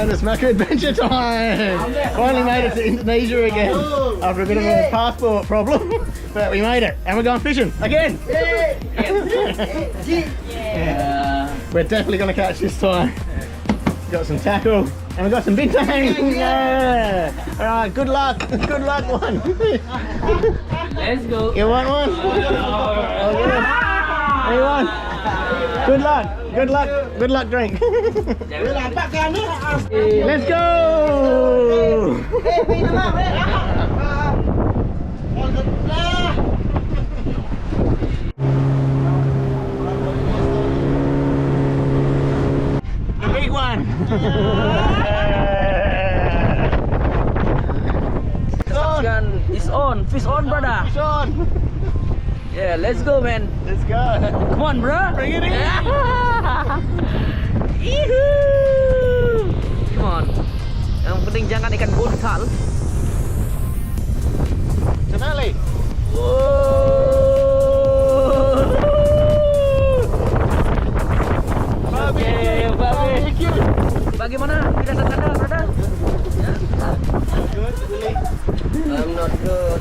time, it's Macca adventure time! Finally made it to Indonesia again after a bit of a passport problem, but we made it and we're going fishing again! We're definitely going to catch this time. Got some tackle and we got some bintang! Yeah! Alright, good luck! Good luck, one! Let's go. You want one? Oh, good. You want? Good luck! Good luck! Good luck, drink! Let's go! The big one! Gun is on. Fish on, brother. Fish on! Yeah, let's go, man. Let's go! Come on, bro. Bring it in! Come on. Yang penting jangan ikan buntal. Jamali! Barbie. Barbecue! Bagaimana? Tidak tanda, brother? Good, really? I'm not good.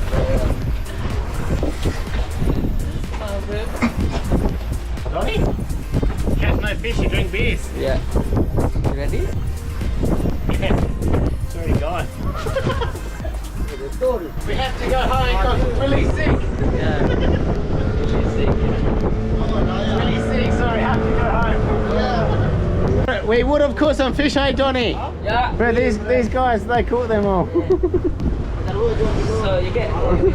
Ronnie? Catch no fish, you drink beers. Yeah. You ready? Yeah. It's already gone. We have to go home because it's really sick. Yeah. Really sick. Really sick, so we have to go home. Yeah. We would have caught some fish, hey Donnie? Yeah. But these guys, they caught them all. So you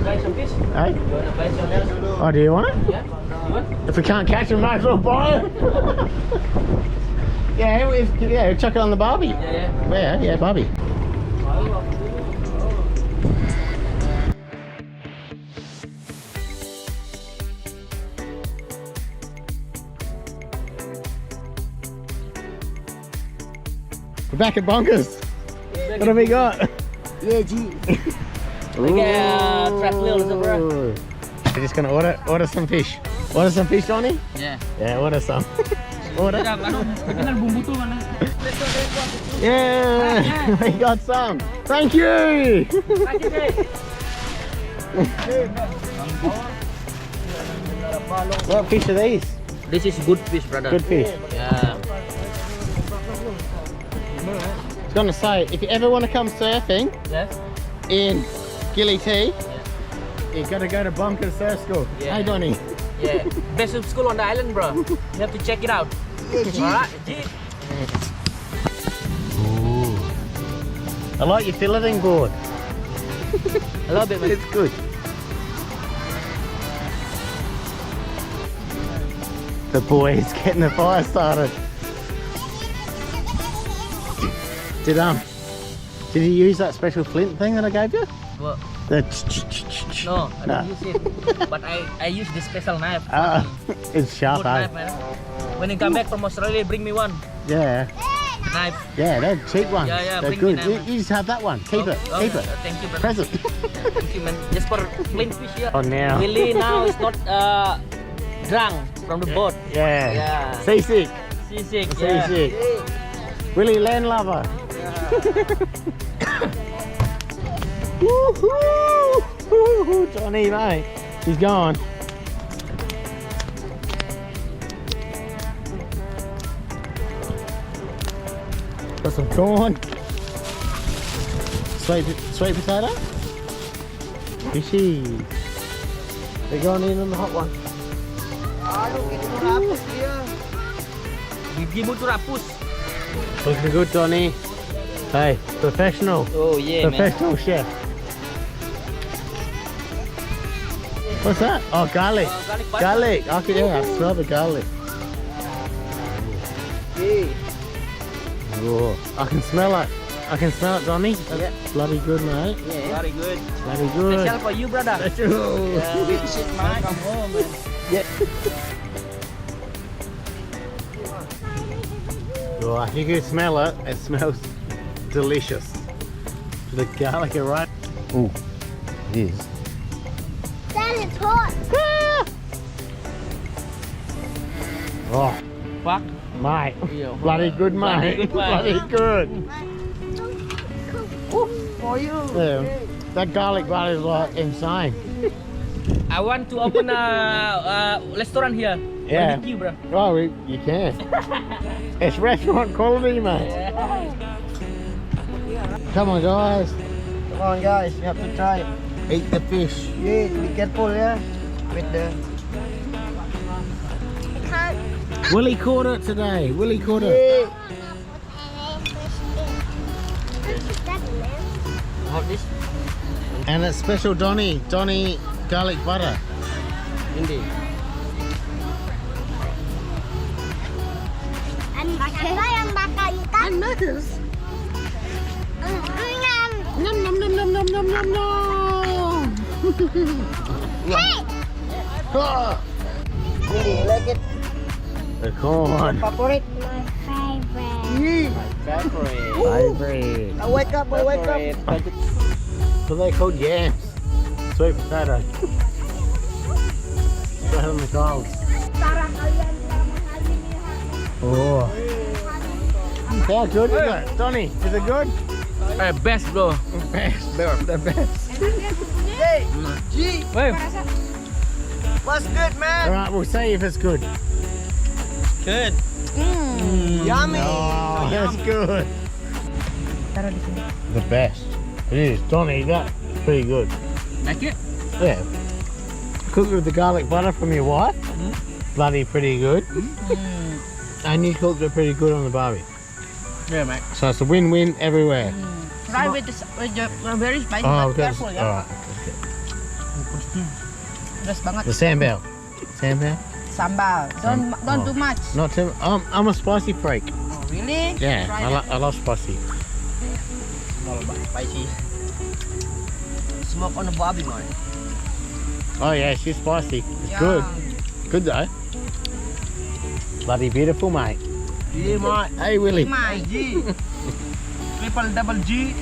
buy some fish? Hey? You wanna buy some fish? Oh, do you want it? Yeah. You want? If we can't catch them, might as well buy it. Yeah, chuck it on the barbie. Yeah. Yeah, barbie. We're back at Bonkers. What have we got? Yeah, G. Trap little, bro. We're just gonna order some fish. Order some fish, Johnny? Yeah. Yeah, order some. Order. Bumbu tuh mana? Yeah, we got some. Thank you. What fish are these? This is good fish, brother. Good fish. Yeah. I was gonna say, if you ever want to come surfing Yes. in Gili T, you gotta go to Bonkers Surf School. Yeah. Hey, Donnie. Yeah. Best surf school on the island, bro. You have to check it out. Alright, G. Ooh. I like your filleting board. I love it, man. It's good. The boys getting the fire started. Did you use that special flint thing that I gave you? What? The No, I No. don't use it. But I use this special knife. It's sharp, Good eh? knife, man. When you come back from Australia, bring me one. Yeah, The knife. yeah, they're cheap ones. Yeah, they're bring good. me You, now, you just have that one. Keep it. Oh, Keep it. Thank you, brother. Present. Yeah, thank you, man. Just for plain fish here. Oh, now. Willie now is not drunk from the boat. Yeah. Yeah. Seasick. Seasick. Yeah. Seasick. Willie landlubber. Woohoo! Woohoo! Johnny, mate. He's gone. Got some corn. Sweet potato. Fishy. They're going in on the hot one. Gigi mo to rapus. Looking good, Donny. Hey, professional. Oh yeah, man. Professional chef. What's that? Oh, garlic. Garlic butter. Garlic. Okay, yeah, I smell the garlic. Yeah. Oh, I can smell it. I can smell it, Donny. That's Yeah. bloody good, mate. Yeah. Very good. Bloody good. Special for you, brother. Special. Yeah. Shit, man. Come home, man. Yeah. Oh, if you can smell it, it smells delicious. The garlic, right? Oh, it is. That is hot. Oh, Fuck. mate. Yeah, Bloody good, mate. Bloody good, mate. Bloody good. for you. Yeah. That garlic butter is like insane. I want to open a restaurant here. Yeah. Barbecue, bro. Oh, you can. It's restaurant quality, mate. Come on, guys. Come on, guys, you have to try it. Eat the fish. Yeah, be careful, yeah, with the. Willie caught it today. Willie caught it. Yeah. Hot this? And it's special Donny garlic butter. Indeed. Siapa yang bakar ikan? Noodles. Nom nom nom nom nom nom nom nom. Hey! Ah, Really, you like it? the corn. Favorite? My favorite. Favorite. I wake up. So they're called yams. Sweet potato. Straight on the coals. Cara kalian selama hari ini. Oh. How good is it? Donny, is it good? Best, bro. Best. The best. Hey, G, Wait. what's good, man? Alright, we'll see if it's good. Good. Yummy. Oh, that's good. The best. It is. Donny, that's pretty good. Like it? Yeah. Cooked with the garlic butter from your wife. Bloody pretty good. And you cooked it pretty good on the barbie. Yeah, mate. So it's a win-win everywhere. Try with the very spicy, Oh, but that's careful, yeah. alright. Pedas banget. The sambal. Sambal? Sambal. Don't too much. Not too. I'm a spicy freak. Oh, really? Yeah, Try that. I love spicy. Spicy. Smoke on the barbie, man. Oh yeah, she's spicy. It's Yeah. good. Good though. Bloody beautiful, mate. Yeah, mate. Hey Willie. Mine. G. Triple double G.